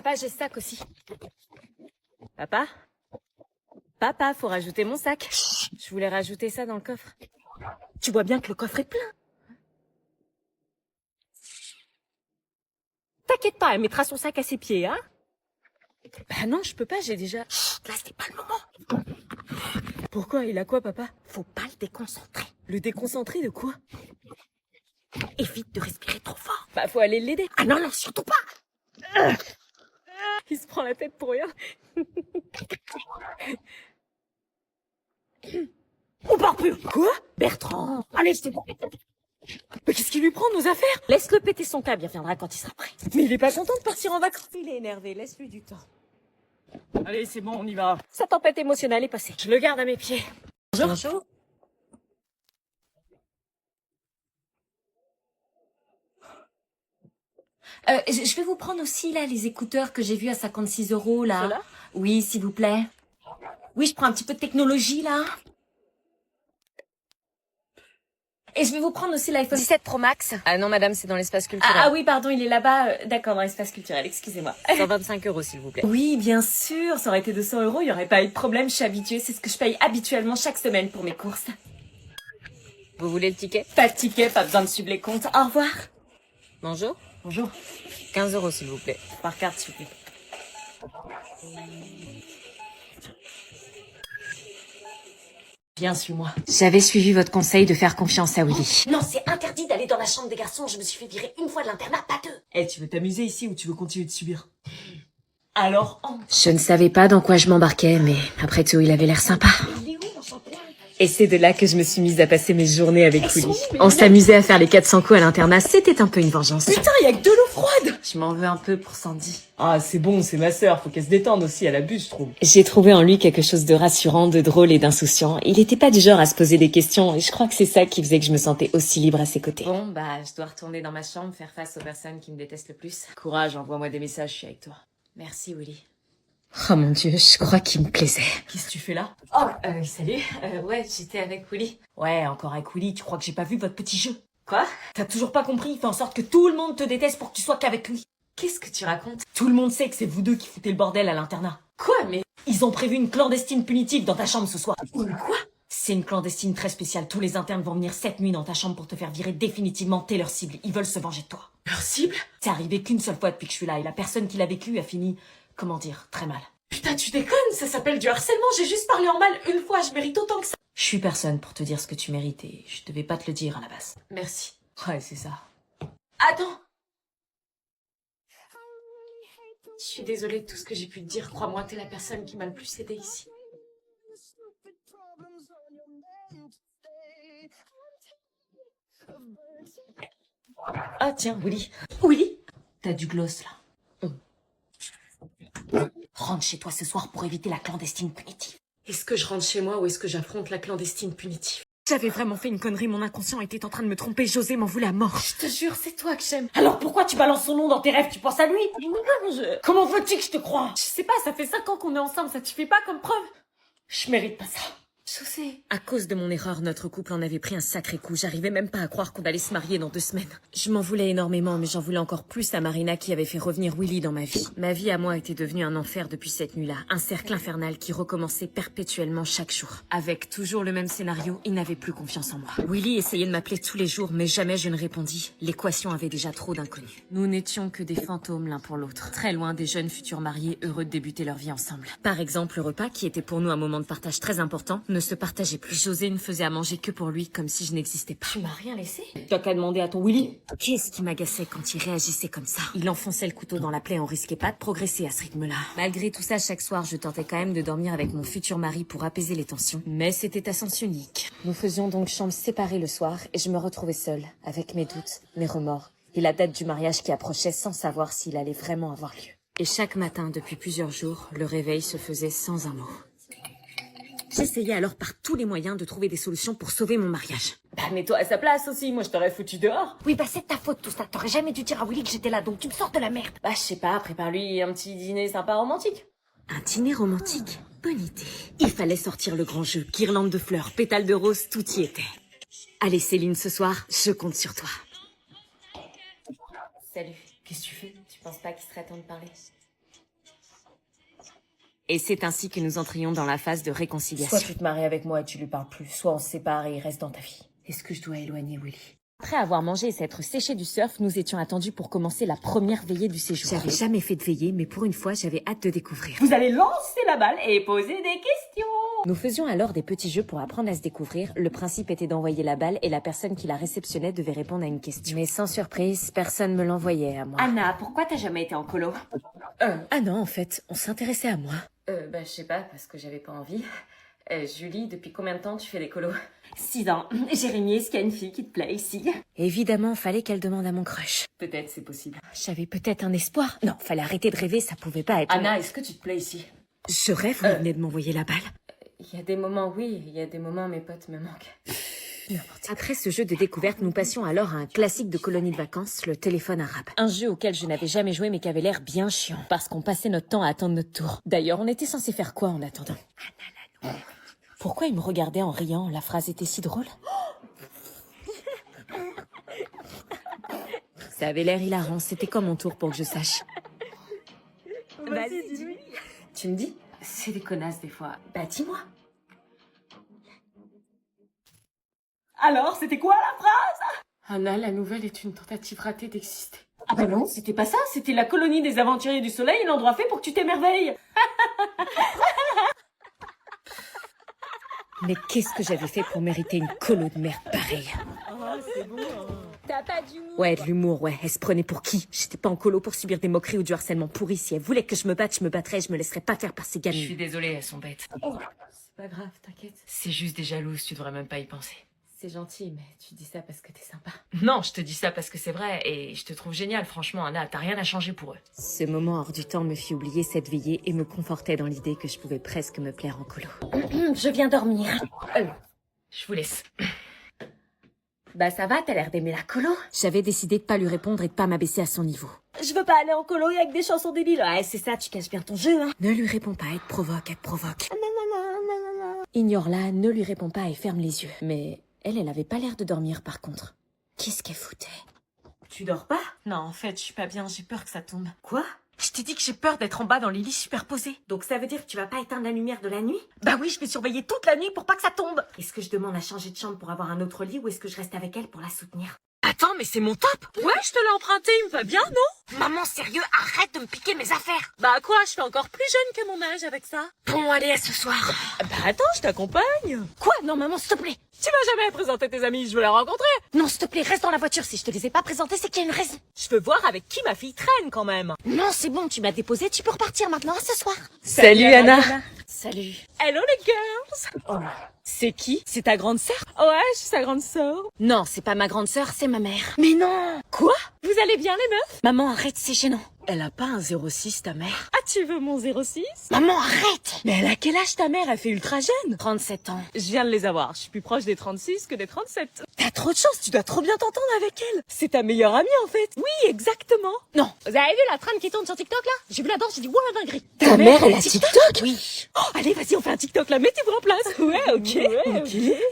Papa, j'ai ce sac aussi. Papa? Papa, faut rajouter mon sac. Je voulais rajouter ça dans le coffre. Tu vois bien que le coffre est plein. T'inquiète pas, elle mettra son sac à ses pieds, hein? Bah non, je peux pas, j'ai déjà... Chut, là, c'est pas le moment. Pourquoi? Il a quoi, papa? Faut pas le déconcentrer. Le déconcentrer de quoi? Évite de respirer trop fort. Bah, faut aller l'aider. Ah non, non, surtout pas. Il se prend la tête pour rien. On part plus. Quoi? Bertrand. Allez, c'est bon. Mais qu'est-ce qui lui prend, nos affaires? Laisse-le péter son câble, il reviendra quand il sera prêt. Mais il est pas content de partir en vacances. Il est énervé, laisse-lui du temps. Allez, c'est bon, on y va. Sa tempête émotionnelle est passée. Je le garde à mes pieds. Bonjour. Je vais vous prendre aussi, là, les écouteurs que j'ai vus à 56 €, là. Ceux-là? Oui, s'il vous plaît. Oui, je prends un petit peu de technologie, là. Et je vais vous prendre aussi l'iPhone 17 Pro Max. Ah non, madame, c'est dans l'espace culturel. Ah oui, pardon, il est là-bas. D'accord, dans l'espace culturel, excusez-moi. 125 €, s'il vous plaît. Oui, bien sûr, ça aurait été 200 €, il n'y aurait pas eu de problème, je suis habituée. C'est ce que je paye habituellement chaque semaine pour mes courses. Vous voulez le ticket? Pas de ticket, pas besoin de suivre les comptes. Au revoir. Bonjour. Bonjour. 15 €, s'il vous plaît. Par carte, s'il vous plaît. Viens, suis-moi. J'avais suivi votre conseil de faire confiance à Willy. Non, c'est interdit d'aller dans la chambre des garçons. Je me suis fait virer une fois de l'internat, pas deux. Eh, tu veux t'amuser ici ou tu veux continuer de subir? Alors, Je ne savais pas dans quoi je m'embarquais, mais après tout, il avait l'air sympa. il est où, mon champagne? Et c'est de là que je me suis mise à passer mes journées avec Willy. On s'amusait à faire les 400 coups à l'internat, c'était un peu une vengeance. Putain, y a que de l'eau froide! Je m'en veux un peu pour Sandy. Ah, c'est bon, c'est ma sœur, faut qu'elle se détende aussi, elle abuse, je trouve. J'ai trouvé en lui quelque chose de rassurant, de drôle et d'insouciant. Il était pas du genre à se poser des questions, et je crois que c'est ça qui faisait que je me sentais aussi libre à ses côtés. Bon, bah, je dois retourner dans ma chambre, faire face aux personnes qui me détestent le plus. Courage, envoie-moi des messages, je suis avec toi. Merci, Willy. Oh mon Dieu, je crois qu'il me plaisait. Qu'est-ce que tu fais là? Oh, salut. Ouais, j'étais avec Willy. Ouais, encore avec Willy, tu crois que j'ai pas vu votre petit jeu? Quoi? T'as toujours pas compris, il fait en sorte que tout le monde te déteste pour que tu sois qu'avec lui. Qu'est-ce que tu racontes? Tout le monde sait que c'est vous deux qui foutez le bordel à l'internat. Quoi, mais... Ils ont prévu une clandestine punitive dans ta chambre ce soir. Quoi? C'est une clandestine très spéciale. Tous les internes vont venir cette nuit dans ta chambre pour te faire virer définitivement. T'es leur cible. Ils veulent se venger de toi. Leur cible? C'est arrivé qu'une seule fois depuis que je suis là et la personne qui l'a vécu a fini, comment dire, très mal. Putain, tu déconnes, ça s'appelle du harcèlement, j'ai juste parlé en mal une fois, je mérite autant que ça. Je suis personne pour te dire ce que tu mérites et je devais pas te le dire à la base. Merci. Ouais, c'est ça. Attends. Je suis désolée de tout ce que j'ai pu te dire, crois-moi, t'es la personne qui m'a le plus aidée ici. Ah tiens, Willy, Willy? t'as du gloss là. Rentre chez toi ce soir pour éviter la clandestine punitive. Est-ce que je rentre chez moi ou est-ce que j'affronte la clandestine punitive? J'avais vraiment fait une connerie, mon inconscient était en train de me tromper, José m'en voulait à mort. Je te jure, c'est toi que j'aime. Alors pourquoi tu balances son nom dans tes rêves? Tu penses à lui? Comment veux-tu que je te croie? Je sais pas, ça fait 5 ans qu'on est ensemble, ça te suffit pas comme preuve? Je mérite pas ça. José. À cause de mon erreur, notre couple en avait pris un sacré coup. J'arrivais même pas à croire qu'on allait se marier dans 2 semaines. Je m'en voulais énormément, mais j'en voulais encore plus à Marina qui avait fait revenir Willy dans ma vie. Ma vie à moi était devenue un enfer depuis cette nuit-là. Un cercle infernal qui recommençait perpétuellement chaque jour. Avec toujours le même scénario, il n'avait plus confiance en moi. Willy essayait de m'appeler tous les jours, mais jamais je ne répondis. L'équation avait déjà trop d'inconnus. Nous n'étions que des fantômes l'un pour l'autre. Très loin des jeunes futurs mariés heureux de débuter leur vie ensemble. Par exemple, le repas, qui était pour nous un moment de partage très important, ne se partageait plus. José ne faisait à manger que pour lui, comme si je n'existais pas. Tu m'as rien laissé? T'as qu'à demander à ton Willy. Qu'est-ce qui m'agaçait quand il réagissait comme ça? Il enfonçait le couteau dans la plaie, on risquait pas de progresser à ce rythme-là. Malgré tout ça, chaque soir, je tentais quand même de dormir avec mon futur mari pour apaiser les tensions. Mais c'était à sens unique. Nous faisions donc chambre séparée le soir, et je me retrouvais seule, avec mes doutes, mes remords, et la date du mariage qui approchait sans savoir s'il allait vraiment avoir lieu. Et chaque matin, depuis plusieurs jours, le réveil se faisait sans un mot. J'essayais alors par tous les moyens de trouver des solutions pour sauver mon mariage. Bah mets-toi à sa place aussi, moi je t'aurais foutu dehors. Oui, bah c'est de ta faute tout ça. T'aurais jamais dû dire à Willy que j'étais là, donc tu me sors de la merde. Bah je sais pas, prépare-lui un petit dîner sympa romantique. Un dîner romantique? Bonne idée. Il fallait sortir le grand jeu. Guirlande de fleurs, pétales de rose, tout y était. Allez Céline, ce soir, je compte sur toi. Salut. Qu'est-ce que tu fais? Tu penses pas qu'il serait temps de parler? Et c'est ainsi que nous entrions dans la phase de réconciliation. Soit tu te maries avec moi et tu lui parles plus, soit on se sépare et il reste dans ta vie. Est-ce que je dois éloigner Willy? Après avoir mangé et s'être séché du surf, nous étions attendus pour commencer la première veillée du séjour. J'avais jamais fait de veillée, mais pour une fois, j'avais hâte de découvrir. Vous allez lancer la balle et poser des questions. Nous faisions alors des petits jeux pour apprendre à se découvrir. Le principe était d'envoyer la balle et la personne qui la réceptionnait devait répondre à une question. Mais sans surprise, personne me l'envoyait à moi. Anna, pourquoi t'as jamais été en colo? Ah non, en fait, on s'intéressait à moi. Je sais pas, parce que j'avais pas envie. Julie, depuis combien de temps tu fais des colos? 6 ans. Jérémy, est-ce qu'il y a une fille qui te plaît ici? Évidemment, fallait qu'elle demande à mon crush. Peut-être, c'est possible. J'avais peut-être un espoir. Non, fallait arrêter de rêver, ça pouvait pas être... Anna, est-ce que tu te plais ici? Je rêve, vous venez de m'envoyer la balle. Il y a des moments, oui, il y a des moments, mes potes me manquent. Après ce jeu de découverte, nous passions alors à un classique de colonie de vacances, le téléphone arabe. Un jeu auquel je n'avais jamais joué mais qui avait l'air bien chiant, parce qu'on passait notre temps à attendre notre tour. D'ailleurs, on était censé faire quoi en attendant? Pourquoi il me regardait en riant? La phrase était si drôle. Ça avait l'air hilarant, c'était comme mon tour pour que je sache. Vas-y, dis-lui. Tu me dis? C'est des connasses des fois. Bah dis-moi. Alors, c'était quoi la phrase? Anna, la nouvelle est une tentative ratée d'exister. Ah bah non, c'était pas ça, c'était la colonie des aventuriers du soleil, l'endroit fait pour que tu t'émerveilles. Mais qu'est-ce que j'avais fait pour mériter une colo de merde pareille? Oh, c'est beau, hein. T'as pas d'humour? Ouais, de l'humour, ouais. Elle se prenait pour qui? J'étais pas en colo pour subir des moqueries ou du harcèlement pourri. Si elle voulait que je me batte, je me battrais. Je me laisserais pas faire par ces gamines. Je suis désolée, elles sont bêtes. Oh, c'est pas grave, t'inquiète. C'est juste des jalouses, tu devrais même pas y penser. C'est gentil, mais tu dis ça parce que t'es sympa. Non, je te dis ça parce que c'est vrai, et je te trouve génial, franchement, Anna, t'as rien à changer pour eux. Ce moment hors du temps me fit oublier cette veillée et me confortait dans l'idée que je pouvais presque me plaire en colo. Je viens dormir. Je vous laisse. Bah ça va, t'as l'air d'aimer la colo. J'avais décidé de pas lui répondre et de pas m'abaisser à son niveau. Je veux pas aller en colo avec des chansons débiles. Ouais, c'est ça, tu caches bien ton jeu, hein. Ne lui réponds pas, elle te provoque, elle te provoque. Ignore-la, ne lui réponds pas et ferme les yeux. Mais elle avait pas l'air de dormir par contre. Qu'est-ce qu'elle foutait? Tu dors pas? Non, en fait, je suis pas bien, j'ai peur que ça tombe. Quoi? Je t'ai dit que j'ai peur d'être en bas dans les lits superposés. Donc ça veut dire que tu vas pas éteindre la lumière de la nuit? Bah oui, je vais surveiller toute la nuit pour pas que ça tombe. Est-ce que je demande à changer de chambre pour avoir un autre lit ou est-ce que je reste avec elle pour la soutenir? Attends, mais c'est mon top! Ouais, je te l'ai emprunté, il me va bien, non? Maman, sérieux, arrête de me piquer mes affaires! Bah quoi, je suis encore plus jeune que mon âge avec ça. Bon, allez, à ce soir. Bah attends, je t'accompagne. Quoi? Non, maman, s'il te plaît. Tu vas jamais présenter tes amis, je veux la rencontrer. Non, s'il te plaît, reste dans la voiture. Si je te les ai pas présentés, c'est qu'il y a une raison. Je veux voir avec qui ma fille traîne quand même. Non, c'est bon, tu m'as déposé, tu peux repartir maintenant, à ce soir. Salut Anna. Salut. Hello les girls. Oh. C'est qui? C'est ta grande sœur? Ouais, je suis sa grande sœur. Non, c'est pas ma grande sœur, c'est ma mère. Mais non. Quoi? Vous allez bien les meufs? Maman, arrête, c'est gênant. Elle a pas un 06 ta mère? Ah, tu veux mon 06? Maman, arrête! Mais elle a quel âge ta mère? Elle fait ultra jeune. 37 ans. Je viens de les avoir. Je suis plus proche des 36 que des 37. T'as trop de chance, tu dois trop bien t'entendre avec elle. C'est ta meilleure amie en fait. Oui, exactement. Non. Vous avez vu la trame qui tourne sur TikTok là? J'ai vu la danse, j'ai dit ouah la dinguerie. Ta mère, elle a TikTok? Oui. Oh, allez, vas-y, on fait un TikTok là. Mettez-vous en place. Ouais, ok.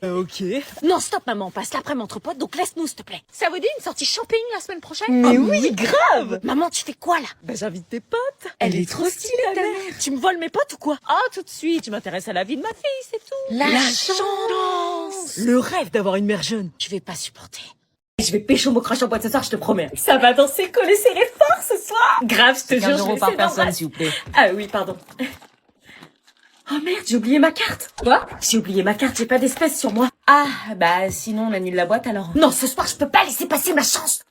Ok. Non, stop maman, on passe l'après-midi entre potes, donc laisse-nous s'il te plaît. Ça vous dit une sortie shopping la semaine prochaine? Mais oui, grave. Maman, tu fais quoi là? Bah j'invite tes potes. Elle est trop stylée ta mère. Tu me voles mes potes ou quoi? Ah, tout de suite, je m'intéresse à la vie de ma fille, c'est tout. La chance. Le rêve d'avoir une mère jeune. Je vais pas supporter. Je vais pécho mon crush en boîte ce soir, je te promets. Ça va danser collé serré fort ce soir. Grave, je te jure. 15 € par personne, s'il vous plaît. Ah oui, pardon. Oh merde, j'ai oublié ma carte. Quoi? J'ai oublié ma carte, j'ai pas d'espèces sur moi. Ah, bah sinon on annule la boîte alors. Non, ce soir je peux pas laisser passer ma chance.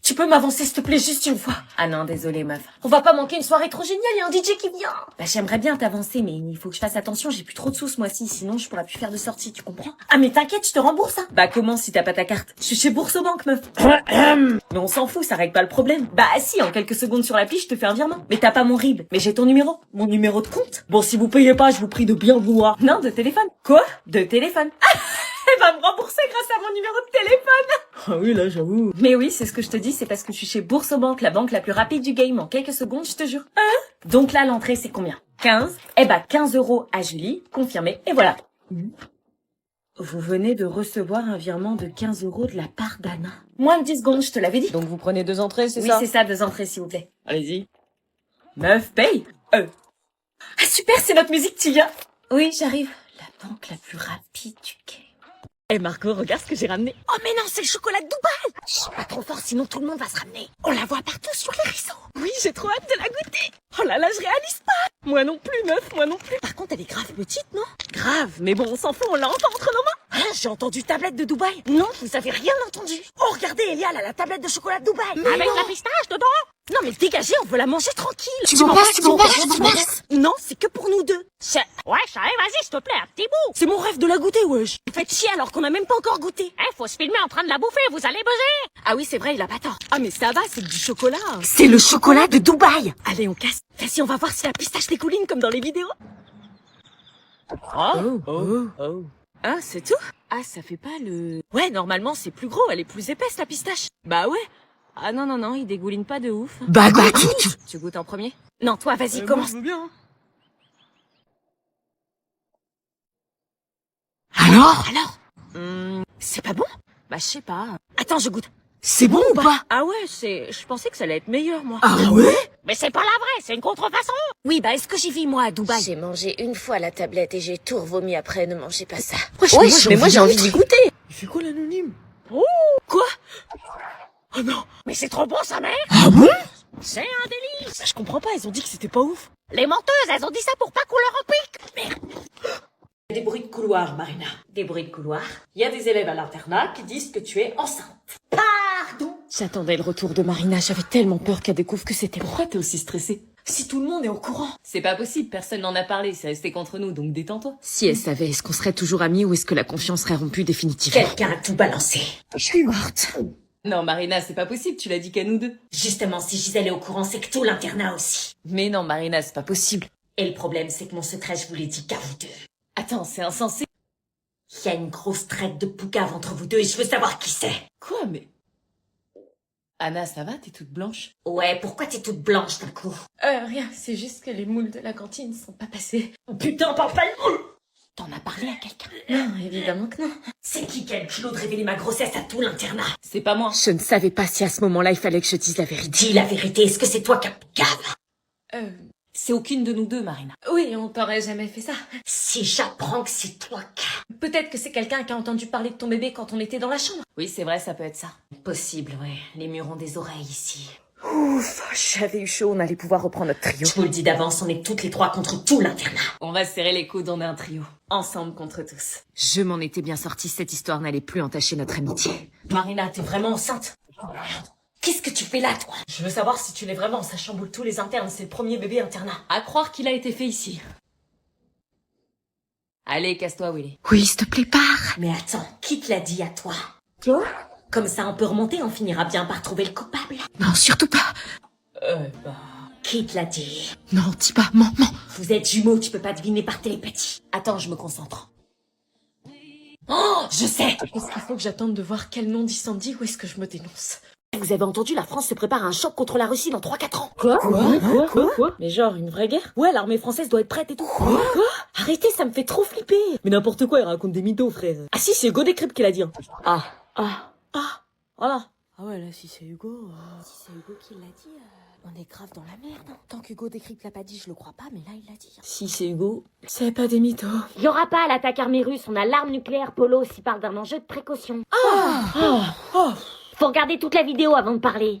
Tu peux m'avancer s'il te plaît juste une fois? Ah non, désolé meuf. On va pas manquer une soirée trop géniale, il y a un DJ qui vient. Bah j'aimerais bien t'avancer, mais il faut que je fasse attention, j'ai plus trop de sous ce mois-ci, sinon je pourrais plus faire de sortie, tu comprends? Ah mais t'inquiète, je te rembourse hein. Bah comment si t'as pas ta carte? Je suis chez Boursobank meuf. Mais on s'en fout, ça règle pas le problème. Bah si, en quelques secondes sur l'appli, je te fais un virement. Mais t'as pas mon RIB, mais j'ai ton numéro. Mon numéro de compte. Bon, si vous payez pas, je vous prie de bien vouloir. Non, de téléphone. Quoi? De téléphone. Elle va me rembourser grâce à mon numéro de téléphone. Ah oui, là, j'avoue. Mais oui, c'est ce que je te dis, c'est parce que je suis chez Boursobank, la banque la plus rapide du game en quelques secondes, je te jure. Hein? Donc là, l'entrée, c'est combien? 15. Eh bah, 15 € à Julie, confirmé, et voilà. Vous venez de recevoir un virement de 15 € de la part d'Anna. Moins de 10 secondes, je te l'avais dit. Donc vous prenez 2 entrées, c'est oui, ça? Oui, c'est ça, 2 entrées, s'il vous plaît. Allez-y. Meuf, paye. Ah super, c'est notre musique, tu viens? Oui, j'arrive. La banque la plus rapide du game. Eh Margot, regarde ce que j'ai ramené. Oh mais non, c'est le chocolat de Dubaï. Chut, pas trop fort, sinon tout le monde va se ramener. On la voit partout sur les réseaux. Oui, j'ai trop hâte de la goûter. Oh là là, je réalise pas. Moi non plus, meuf, moi non plus. Par contre, elle est grave petite, non? Grave, mais bon, on s'en fout, on l'a enfin entre nos mains. Hein, j'ai entendu tablette de Dubaï. Non, vous avez rien entendu. Oh, regardez, Elia, elle a la tablette de chocolat de Dubaï. Mais avec la pistache dedans. Non mais dégagez, on veut la manger tranquille. Tu m'en passes. Non, c'est que pour nous deux. Ouais, chérie, vas-y, s'il te plaît, un petit bout. C'est mon rêve de la goûter, wesh. Vous faites chier alors qu'on a même pas encore goûté. Faut se filmer en train de la bouffer, vous allez buzzer. Ah oui, c'est vrai, il a pas tort. Ah mais ça va, c'est du chocolat. C'est le chocolat de Dubaï. Allez, on casse. Vas-y, on va voir si la pistache dégouline comme dans les vidéos. Oh. Ah, c'est tout? Ah, ça fait pas le... Ouais, normalement, c'est plus gros, elle est plus épaisse, la pistache. Bah ouais. Ah non, il dégouline pas de ouf. Bah, Tu goûtes en premier? Non, toi, vas-y, commence. Moi, je veux bien. Alors? C'est pas bon? Bah, je sais pas. Attends, je goûte. C'est bon ou pas? Ah ouais, je pensais que ça allait être meilleur, moi. Ah ouais? Mais c'est pas la vraie, c'est une contrefaçon. Oui, bah, est-ce que j'y vis, moi, à Dubaï? J'ai mangé une fois la tablette et j'ai tout revomi après, ne mangez pas ça. Mais moi, j'ai envie d'y goûter. Il fait quoi, l'anonyme? Quoi? Oh non. Mais c'est trop bon, sa mère. Ah bon? C'est un délice. Je comprends pas, ils ont dit que c'était pas ouf. Les menteuses, elles ont dit ça pour pas qu'on leur en pique. Merde. Des bruits de couloir, Marina. Des bruits de couloir. Il y a des élèves à l'internat qui disent que tu es enceinte. Pardon? J'attendais le retour de Marina, j'avais tellement peur qu'elle découvre que c'était moi. Pourquoi t'es aussi stressée? Si tout le monde est au courant. C'est pas possible, personne n'en a parlé, c'est resté contre nous, donc détends-toi. Si elle savait, est-ce qu'on serait toujours amis ou est-ce que la confiance serait rompue définitivement? Quelqu'un a tout balancé. Je suis morte. Non, Marina, c'est pas possible, tu l'as dit qu'à nous deux. Justement, si Gisèle est au courant, c'est que tout l'internat aussi. Mais non, Marina, c'est pas possible. Et le problème, c'est que mon secret, je vous l'ai dit qu'à vous deux. Attends, c'est insensé. Il y a une grosse traite de poucave entre vous deux et je veux savoir qui c'est. Quoi, mais... Anna, ça va, t'es toute blanche? Ouais, pourquoi t'es toute blanche d'un coup? Rien, c'est juste que les moules de la cantine sont pas passés. Oh, putain, parle pas de moule! T'en as parlé à quelqu'un? Non, évidemment que non. C'est qui a le culot de révéler ma grossesse à tout l'internat? C'est pas moi. Je ne savais pas si à ce moment-là, il fallait que je dise la vérité. Dis la vérité, est-ce que c'est toi qui as poucave? C'est aucune de nous deux, Marina. Oui, on t'aurait jamais fait ça. Si j'apprends que c'est toi qui... Peut-être que c'est quelqu'un qui a entendu parler de ton bébé quand on était dans la chambre. Oui, c'est vrai, ça peut être ça. Possible, ouais. Les murs ont des oreilles ici. Ouf, j'avais eu chaud, on allait pouvoir reprendre notre trio. Je vous le dis d'avance, on est toutes les trois contre tout l'internat. On va se serrer les coudes, on est un trio. Ensemble contre tous. Je m'en étais bien sortie, cette histoire n'allait plus entacher notre amitié. Marina, t'es vraiment enceinte? Qu'est-ce que tu fais là, toi? Je veux savoir si tu l'es vraiment, ça chamboule tous les internes, c'est le premier bébé internat. À croire qu'il a été fait ici. Allez, casse-toi, Willy. Oui, s'il te plaît, pars. Mais attends, qui te l'a dit à toi? Toi? Comme ça, on peut remonter, on finira bien par trouver le coupable. Non, surtout pas. Qui te l'a dit? Non, dis pas, mens. Vous êtes jumeaux, tu peux pas deviner par télépathie. Attends, je me concentre. Oh, je sais! Est-ce qu'il faut que j'attende de voir quel nom dit Sandy ou est-ce que je me dénonce? Vous avez entendu, la France se prépare à un choc contre la Russie dans 3-4 ans. Quoi? Mais genre, une vraie guerre? Ouais, l'armée française doit être prête et tout. Quoi? Arrêtez, ça me fait trop flipper. Mais n'importe quoi, il raconte des mythos, frère. Ah si, c'est Hugo Décrypte qui l'a dit. Hein. Voilà. Ah ouais, là, si c'est Hugo... Si c'est Hugo qui l'a dit, on est grave dans la merde. Tant qu'Hugo Décrypte l'a pas dit, je le crois pas, mais là, il l'a dit. Si c'est Hugo... C'est pas des mythos. Il y aura pas l'attaque armée russe, on a l'arme nucléaire Polo s'il parle d'un enjeu de précaution. Faut regarder toute la vidéo avant de parler.